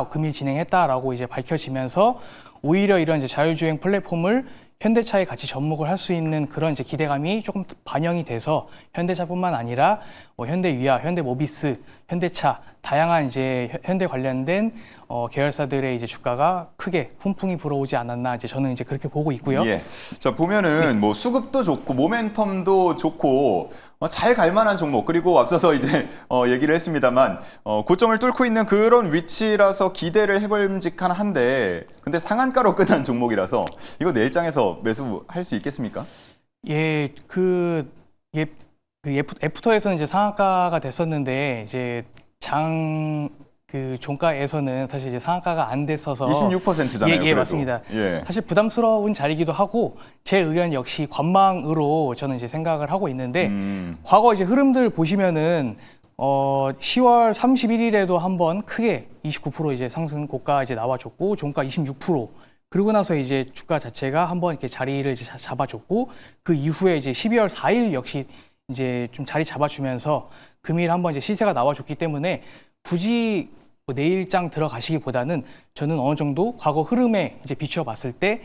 금일 진행했다라고 이제 밝혀지면서 오히려 이런 이제 자율주행 플랫폼을 현대차에 같이 접목을 할 수 있는 그런 이제 기대감이 조금 반영이 돼서 현대차뿐만 아니라 현대위아, 현대모비스, 현대차 다양한 이제 현대 관련된 계열사들의 이제 주가가 크게 훈풍이 불어오지 않았나 이제 저는 이제 그렇게 보고 있고요. 예. 자, 보면은 뭐 수급도 좋고 모멘텀도 좋고 잘 갈만한 종목 그리고 앞서서 이제 얘기를 했습니다만 고점을 뚫고 있는 그런 위치라서 기대를 해볼만직한 한데 근데 상한가로 끝난 종목이라서 이거 내일장에서 매수할 수 있겠습니까? 예, 애프터에서는 이제 상한가가 됐었는데 이제 그 종가에서는 사실 이제 상한가가 안 됐어서 26%잖아요. 예, 맞습니다. 예. 사실 부담스러운 자리이기도 하고 제 의견 역시 관망으로 저는 이제 생각을 하고 있는데 과거 이제 흐름들 보시면은 10월 31일에도 한번 크게 29% 이제 상승 고가 이제 나와줬고 종가 26% 그러고 나서 이제 주가 자체가 한번 이렇게 자리를 이제 잡아줬고 그 이후에 이제 12월 4일 역시 이제 좀 자리 잡아주면서 금일 한번 이제 시세가 나와줬기 때문에 굳이 뭐 내일장 들어가시기보다는 저는 어느 정도 과거 흐름에 이제 비추어 봤을 때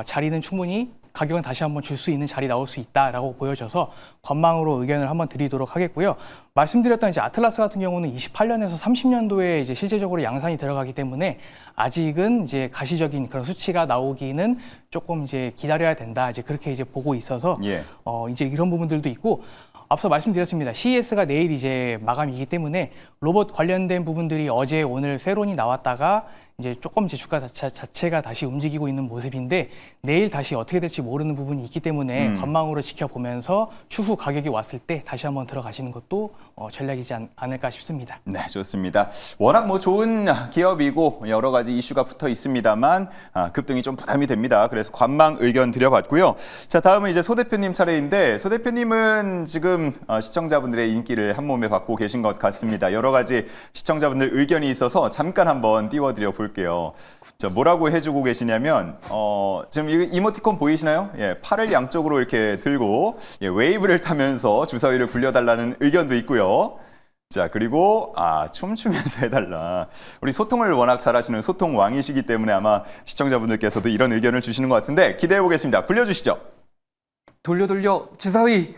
자리는 충분히 가격은 다시 한번 줄 수 있는 자리 나올 수 있다라고 보여져서 관망으로 의견을 한번 드리도록 하겠고요. 말씀드렸던 이제 아틀라스 같은 경우는 28년에서 30년도에 이제 실제적으로 양산이 들어가기 때문에 아직은 이제 가시적인 그런 수치가 나오기는 조금 이제 기다려야 된다. 이제 그렇게 이제 보고 있어서 예. 이제 이런 부분들도 있고 앞서 말씀드렸습니다. CES가 내일 이제 마감이기 때문에 로봇 관련된 부분들이 어제 오늘 세론이 나왔다가 이제 조금 이제 주가 자체가 다시 움직이고 있는 모습인데 내일 다시 어떻게 될지 모르는 부분이 있기 때문에 관망으로 지켜보면서 추후 가격이 왔을 때 다시 한번 들어가시는 것도 전략이지 않을까 싶습니다. 네, 좋습니다. 워낙 뭐 좋은 기업이고 여러 가지 이슈가 붙어 있습니다만 급등이 좀 부담이 됩니다. 그래서 관망 의견 드려봤고요. 자, 다음은 이제 소 대표님 차례인데 소 대표님은 지금 시청자분들의 인기를 한 몸에 받고 계신 것 같습니다. 여러 가지 시청자분들 의견이 있어서 잠깐 한번 띄워드려 볼게요. 자, 뭐라고 해주고 계시냐면 지금 이모티콘 보이시나요? 예, 팔을 양쪽으로 이렇게 들고 웨이브를 타면서 주사위를 굴려달라는 의견도 있고요. 자, 그리고 춤추면서 해달라. 우리 소통을 워낙 잘하시는 소통 왕이시기 때문에 아마 시청자분들께서도 이런 의견을 주시는 것 같은데 기대해 보겠습니다. 굴려주시죠. 돌려 주사위.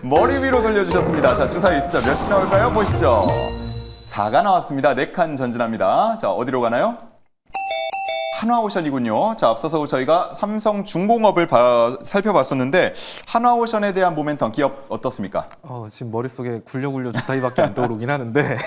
머리 위로 돌려주셨습니다. 자, 주사위 숫자 몇이 나올까요? 보시죠. 4가 나왔습니다. 4칸 전진합니다. 자, 어디로 가나요? 한화오션이군요. 자, 앞서서 저희가 삼성중공업을 살펴봤었는데 한화오션에 대한 모멘텀 기업 어떻습니까? 지금 머릿속에 굴려굴려 주사위밖에 안 떠오르긴 하는데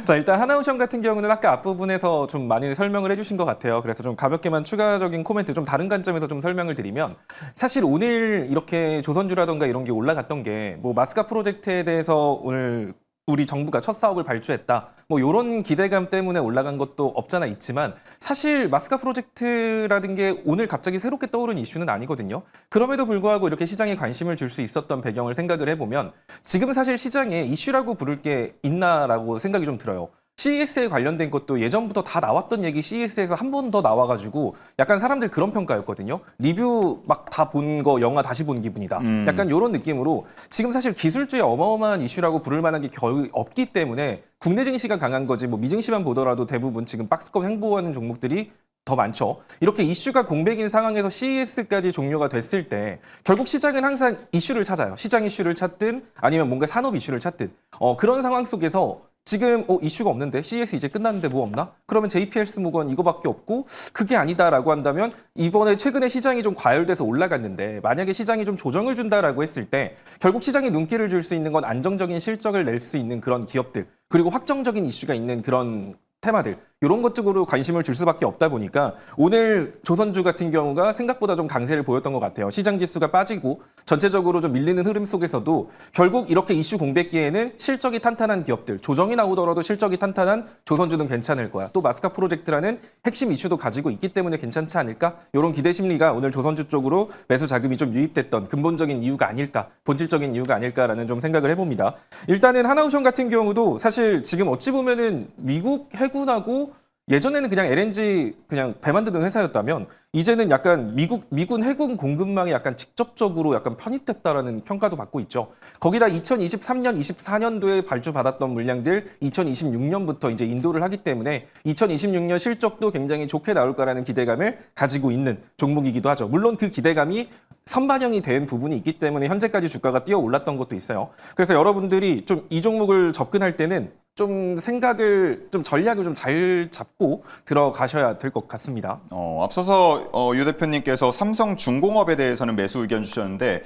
자, 일단 하나오션 같은 경우는 아까 앞부분에서 좀 많이 설명을 해주신 것 같아요. 그래서 좀 가볍게만 추가적인 코멘트 좀 다른 관점에서 좀 설명을 드리면 사실 오늘 이렇게 조선주라던가 이런 게 올라갔던 게 뭐 마스카 프로젝트에 대해서 오늘 우리 정부가 첫 사업을 발주했다. 뭐 이런 기대감 때문에 올라간 것도 없잖아 있지만 사실 마스카 프로젝트라는 게 오늘 갑자기 새롭게 떠오른 이슈는 아니거든요. 그럼에도 불구하고 이렇게 시장에 관심을 줄 수 있었던 배경을 생각을 해보면 지금 사실 시장에 이슈라고 부를 게 있나라고 생각이 좀 들어요. CES에 관련된 것도 예전부터 다 나왔던 얘기 CES에서 한 번 더 나와가지고 약간 사람들 그런 평가였거든요. 리뷰 막 다 본 거 영화 다시 본 기분이다. 약간 이런 느낌으로 지금 사실 기술주의 어마어마한 이슈라고 부를 만한 게 거의 없기 때문에 국내 증시가 강한 거지 뭐 미증시만 보더라도 대부분 지금 박스권 횡보하는 종목들이 더 많죠. 이렇게 이슈가 공백인 상황에서 CES까지 종료가 됐을 때 결국 시장은 항상 이슈를 찾아요. 시장 이슈를 찾든 아니면 뭔가 산업 이슈를 찾든 그런 상황 속에서 지금 이슈가 없는데 CES 이제 끝났는데 뭐 없나? 그러면 JPS모건 이거밖에 없고 그게 아니다라고 한다면 이번에 최근에 시장이 좀 과열돼서 올라갔는데 만약에 시장이 좀 조정을 준다라고 했을 때 결국 시장이 눈길을 줄 수 있는 건 안정적인 실적을 낼 수 있는 그런 기업들 그리고 확정적인 이슈가 있는 그런 테마들 이런 것 쪽으로 관심을 줄 수밖에 없다 보니까 오늘 조선주 같은 경우가 생각보다 좀 강세를 보였던 것 같아요. 시장 지수가 빠지고 전체적으로 좀 밀리는 흐름 속에서도 결국 이렇게 이슈 공백기에는 실적이 탄탄한 기업들, 조정이 나오더라도 실적이 탄탄한 조선주는 괜찮을 거야. 또 마스카 프로젝트라는 핵심 이슈도 가지고 있기 때문에 괜찮지 않을까? 이런 기대 심리가 오늘 조선주 쪽으로 매수 자금이 좀 유입됐던 근본적인 이유가 아닐까, 본질적인 이유가 아닐까라는 좀 생각을 해봅니다. 일단은 하나오션 같은 경우도 사실 지금 어찌 보면은 미국 해군하고 예전에는 그냥 LNG 그냥 배 만드는 회사였다면 이제는 약간 미군 해군 공급망에 약간 직접적으로 약간 편입됐다라는 평가도 받고 있죠. 거기다 2023년, 24년도에 발주받았던 물량들 2026년부터 이제 인도를 하기 때문에 2026년 실적도 굉장히 좋게 나올 거라는 기대감을 가지고 있는 종목이기도 하죠. 물론 그 기대감이 선반영이 된 부분이 있기 때문에 현재까지 주가가 뛰어 올랐던 것도 있어요. 그래서 여러분들이 좀 이 종목을 접근할 때는 좀 생각을 좀 전략을 좀 잘 잡고 들어가셔야 될 것 같습니다. 앞서서 유 대표님께서 삼성중공업에 대해서는 매수 의견 주셨는데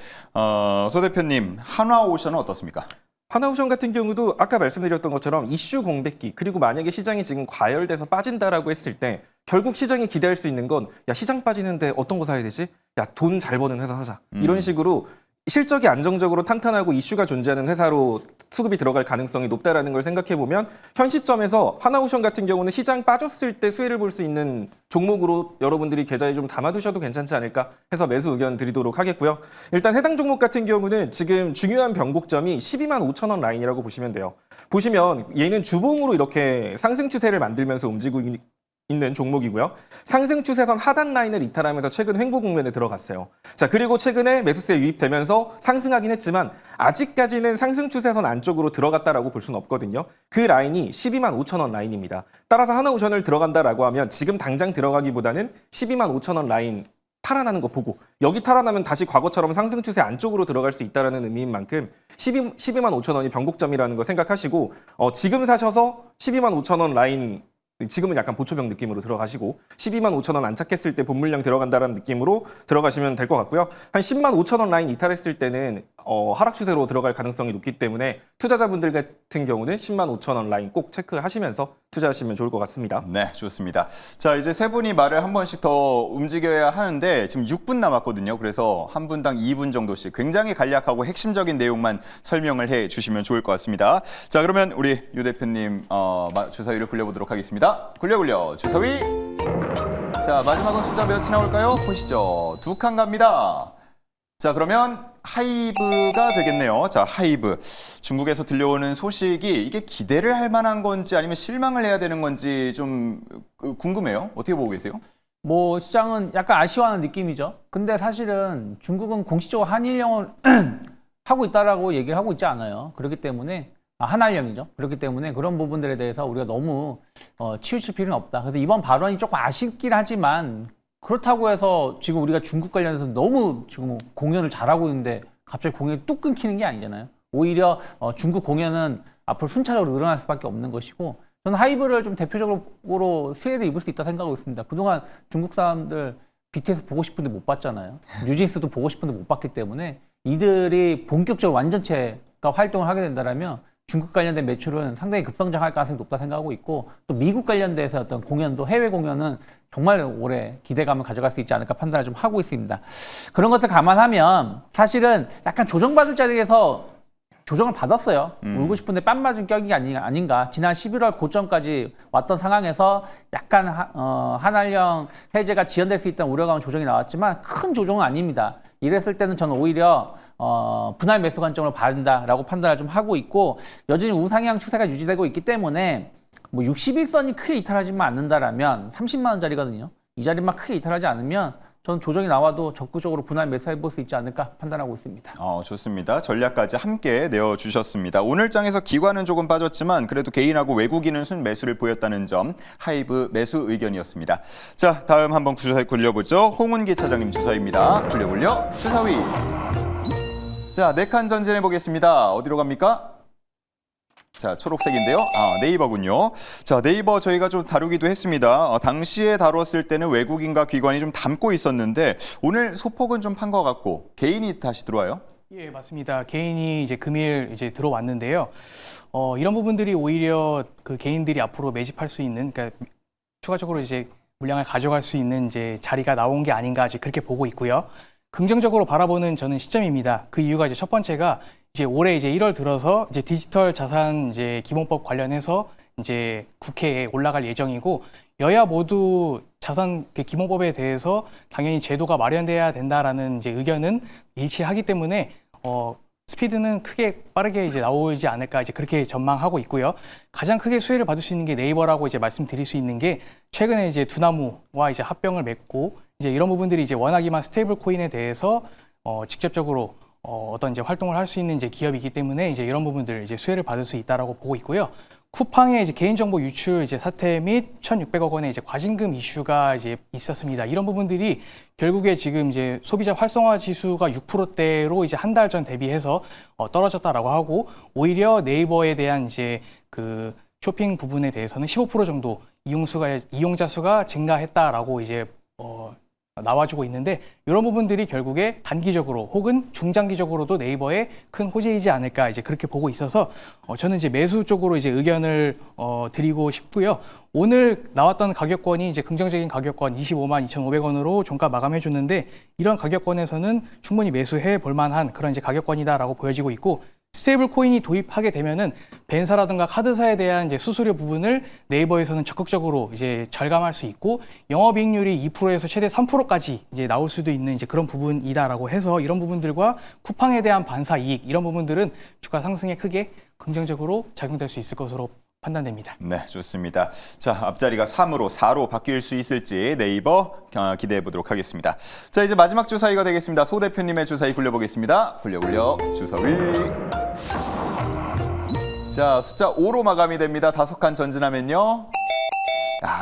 소 대표님 한화오션은 어떻습니까? 하나오션 같은 경우도 아까 말씀드렸던 것처럼 이슈 공백기 그리고 만약에 시장이 지금 과열돼서 빠진다라고 했을 때 결국 시장이 기대할 수 있는 건 야 시장 빠지는데 어떤 거 사야 되지? 야 돈 잘 버는 회사 사자. 이런 식으로 실적이 안정적으로 탄탄하고 이슈가 존재하는 회사로 수급이 들어갈 가능성이 높다라는 걸 생각해보면 현 시점에서 하나오션 같은 경우는 시장 빠졌을 때 수혜를 볼 수 있는 종목으로 여러분들이 계좌에 좀 담아두셔도 괜찮지 않을까 해서 매수 의견 드리도록 하겠고요. 일단 해당 종목 같은 경우는 지금 중요한 변곡점이 12만 5천 원 라인이라고 보시면 돼요. 보시면 얘는 주봉으로 이렇게 상승 추세를 만들면서 움직이고 있는 종목이고요. 상승 추세선 하단 라인을 이탈하면서 최근 횡보 국면에 들어갔어요. 자, 그리고 최근에 매수세 유입되면서 상승하긴 했지만 아직까지는 상승 추세선 안쪽으로 들어갔다라고 볼 수는 없거든요. 그 라인이 12만 5천 원 라인입니다. 따라서 하나오션을 들어간다라고 하면 지금 당장 들어가기보다는 12만 5천 원 라인 탈환하는 거 보고 여기 탈환하면 다시 과거처럼 상승 추세 안쪽으로 들어갈 수 있다는 의미인 만큼 12만 5천 원이 변곡점이라는 거 생각하시고 지금 사셔서 12만 5천 원 라인 지금은 약간 보초병 느낌으로 들어가시고 12만 5천 원 안착했을 때 본물량 들어간다는 느낌으로 들어가시면 될 것 같고요. 한 10만 5천 원 라인 이탈했을 때는 하락 추세로 들어갈 가능성이 높기 때문에 투자자분들 같은 경우는 10만 5천 원 라인 꼭 체크하시면서 투자하시면 좋을 것 같습니다. 네, 좋습니다. 자, 이제 세 분이 말을 한 번씩 더 움직여야 하는데 지금 6분 남았거든요. 그래서 한 분당 2분 정도씩 굉장히 간략하고 핵심적인 내용만 설명을 해 주시면 좋을 것 같습니다. 자, 그러면 우리 유 대표님 주사위를 굴려보도록 하겠습니다. 굴려 주사위. 자, 마지막은 숫자 몇이 나올까요? 보시죠. 2칸 갑니다. 자, 그러면 하이브가 되겠네요. 자, 하이브. 중국에서 들려오는 소식이 이게 기대를 할 만한 건지 아니면 실망을 해야 되는 건지 좀 궁금해요. 어떻게 보고 계세요? 뭐 시장은 약간 아쉬워하는 느낌이죠. 근데 사실은 중국은 공식적으로 한일령을 하고 있다라고 얘기를 하고 있지 않아요. 그렇기 때문에 한알령이죠. 그렇기 때문에 그런 부분들에 대해서 우리가 너무 치우칠 필요는 없다. 그래서 이번 발언이 조금 아쉽긴 하지만 그렇다고 해서 지금 우리가 중국 관련해서 너무 지금 공연을 잘하고 있는데 갑자기 공연이 뚝 끊기는 게 아니잖아요. 오히려 중국 공연은 앞으로 순차적으로 늘어날 수밖에 없는 것이고 저는 하이브를 좀 대표적으로 수혜를 입을 수 있다 생각하고 있습니다. 그동안 중국 사람들 BTS 보고 싶은데 못 봤잖아요. 뉴진스도 보고 싶은데 못 봤기 때문에 이들이 본격적으로 완전체가 활동을 하게 된다면 중국 관련된 매출은 상당히 급성장할 가능성이 높다 생각하고 있고 또 미국 관련돼서 어떤 공연도 해외 공연은 정말 올해 기대감을 가져갈 수 있지 않을까 판단을 좀 하고 있습니다. 그런 것들 감안하면 사실은 약간 조정받을 자리에서 조정을 받았어요. 울고 싶은데 뺨 맞은 격이 아닌가. 지난 11월 고점까지 왔던 상황에서 약간 한한령 해제가 지연될 수 있다는 우려감은 조정이 나왔지만 큰 조정은 아닙니다. 이랬을 때는 저는 오히려 분할 매수 관점으로 봐야된다라고 판단을 좀 하고 있고 여전히 우상향 추세가 유지되고 있기 때문에 뭐 61선이 크게 이탈하지만 않는다라면 30만 원짜리거든요. 이 자리만 크게 이탈하지 않으면 저는 조정이 나와도 적극적으로 분할 매수해볼 수 있지 않을까 판단하고 있습니다. 좋습니다. 전략까지 함께 내어주셨습니다. 오늘 장에서 기관은 조금 빠졌지만 그래도 개인하고 외국인은 순매수를 보였다는 점 하이브 매수 의견이었습니다. 자, 다음 한번 주사 굴려보죠. 홍은기 차장님 주사입니다. 굴려 주사위. 자, 4칸 전진해 보겠습니다. 어디로 갑니까? 자, 초록색인데요. 네이버군요. 자, 네이버 저희가 좀 다루기도 했습니다. 당시에 다뤘을 때는 외국인과 기관이 좀 담고 있었는데 오늘 소폭은 좀 판 것 같고 개인이 다시 들어와요? 예, 맞습니다. 개인이 이제 금일 이제 들어왔는데요. 이런 부분들이 오히려 그 개인들이 앞으로 매집할 수 있는, 그러니까 추가적으로 이제 물량을 가져갈 수 있는 이제 자리가 나온 게 아닌가 이제 그렇게 보고 있고요. 긍정적으로 바라보는 저는 시점입니다. 그 이유가 이제 첫 번째가 이제 올해 이제 1월 들어서 이제 디지털 자산 이제 기본법 관련해서 이제 국회에 올라갈 예정이고 여야 모두 자산 기본법에 대해서 당연히 제도가 마련돼야 된다라는 이제 의견은 일치하기 때문에 스피드는 크게 빠르게 이제 나오지 않을까 이제 그렇게 전망하고 있고요. 가장 크게 수혜를 받을 수 있는 게 네이버라고 이제 말씀드릴 수 있는 게 최근에 이제 두나무와 이제 합병을 맺고 이제 이런 부분들이 이제 워낙이만 스테이블 코인에 대해서 직접적으로 어떤 이제 활동을 할 수 있는 이제 기업이기 때문에 이제 이런 부분들 이제 수혜를 받을 수 있다라고 보고 있고요. 쿠팡의 이제 개인정보 유출 이제 사태 및 1,600억 원의 이제 과징금 이슈가 이제 있었습니다. 이런 부분들이 결국에 지금 이제 소비자 활성화 지수가 6%대로 이제 한 달 전 대비해서 떨어졌다라고 하고 오히려 네이버에 대한 이제 그 쇼핑 부분에 대해서는 15% 정도 이용자 수가 증가했다라고 이제 나와주고 있는데 이런 부분들이 결국에 단기적으로 혹은 중장기적으로도 네이버에 큰 호재이지 않을까 이제 그렇게 보고 있어서 저는 이제 매수 쪽으로 이제 의견을 드리고 싶고요. 오늘 나왔던 가격권이 이제 긍정적인 가격권 25만 2,500원으로 종가 마감해 줬는데 이런 가격권에서는 충분히 매수해 볼 만한 그런 이제 가격권이다라고 보여지고 있고 스테이블 코인이 도입하게 되면은 벤사라든가 카드사에 대한 이제 수수료 부분을 네이버에서는 적극적으로 이제 절감할 수 있고 영업이익률이 2%에서 최대 3%까지 이제 나올 수도 있는 이제 그런 부분이다라고 해서 이런 부분들과 쿠팡에 대한 반사 이익 이런 부분들은 주가 상승에 크게 긍정적으로 작용될 수 있을 것으로 판단됩니다. 네, 좋습니다. 자, 앞자리가 3으로 4로 바뀔 수 있을지 네이버 기대해 보도록 하겠습니다. 자, 이제 마지막 주사위가 되겠습니다. 소 대표님의 주사위 굴려보겠습니다. 굴려 주사위. 자, 숫자 5로 마감이 됩니다. 5칸 전진하면요.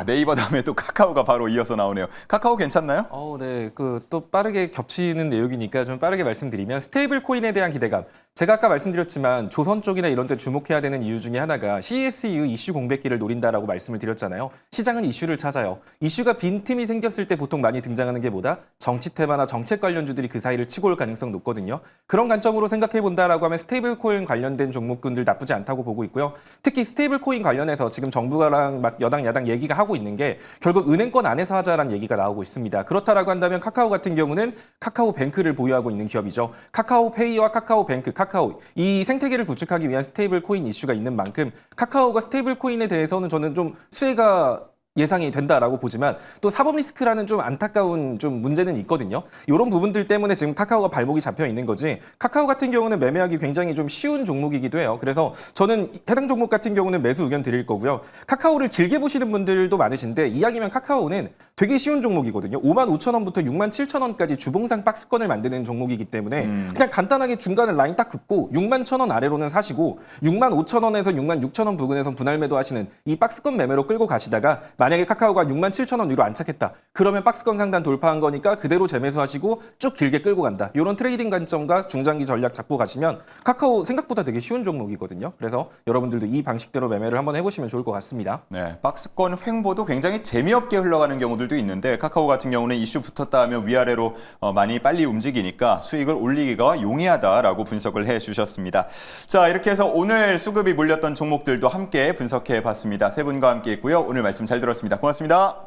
네이버 다음에 또 카카오가 바로 이어서 나오네요. 카카오 괜찮나요? 네. 또 빠르게 겹치는 내용이니까 좀 빠르게 말씀드리면 스테이블 코인에 대한 기대감. 제가 아까 말씀드렸지만 조선 쪽이나 이런 데 주목해야 되는 이유 중에 하나가 CES 이슈 공백기를 노린다라고 말씀을 드렸잖아요. 시장은 이슈를 찾아요. 이슈가 빈틈이 생겼을 때 보통 많이 등장하는 게 뭐다? 정치 테마나 정책 관련주들이 그 사이를 치고 올 가능성 높거든요. 그런 관점으로 생각해 본다라고 하면 스테이블 코인 관련된 종목군들 나쁘지 않다고 보고 있고요. 특히 스테이블 코인 관련해서 지금 정부랑 막 여당 야당 얘기가 하고 있는 게 결국 은행권 안에서 하자라는 얘기가 나오고 있습니다. 그렇다라고 한다면 카카오 같은 경우는 카카오뱅크를 보유하고 있는 기업이죠. 카카오페이와 카카오뱅크, 카카오 이 생태계를 구축하기 위한 스테이블 코인 이슈가 있는 만큼 카카오가 스테이블 코인에 대해서는 저는 좀 수혜가 예상이 된다라고 보지만 또 사법 리스크라는 좀 안타까운 좀 문제는 있거든요. 이런 부분들 때문에 지금 카카오가 발목이 잡혀 있는 거지. 카카오 같은 경우는 매매하기 굉장히 좀 쉬운 종목이기도 해요. 그래서 저는 해당 종목 같은 경우는 매수 의견 드릴 거고요. 카카오를 길게 보시는 분들도 많으신데 이왕이면 카카오는 되게 쉬운 종목이거든요. 55,000원부터 67,000원까지 주봉상 박스권을 만드는 종목이기 때문에 그냥 간단하게 중간에 라인 딱 긋고 61,000원 아래로는 사시고 65,000원에서 66,000원 부근에서 분할 매도하시는 이 박스권 매매로 끌고 가시다가 만약에 카카오가 67,000원 위로 안착했다. 그러면 박스권 상단 돌파한 거니까 그대로 재매수하시고 쭉 길게 끌고 간다. 이런 트레이딩 관점과 중장기 전략 잡고 가시면 카카오 생각보다 되게 쉬운 종목이거든요. 그래서 여러분들도 이 방식대로 매매를 한번 해보시면 좋을 것 같습니다. 네, 박스권 횡보도 굉장히 재미없게 흘러가는 경우들도 있는데 카카오 같은 경우는 이슈 붙었다 하면 위아래로 많이 빨리 움직이니까 수익을 올리기가 용이하다라고 분석을 해주셨습니다. 자, 이렇게 해서 오늘 수급이 몰렸던 종목들도 함께 분석해 봤습니다. 세 분과 함께 했고요. 오늘 말씀 잘 들었습니다. 고맙습니다.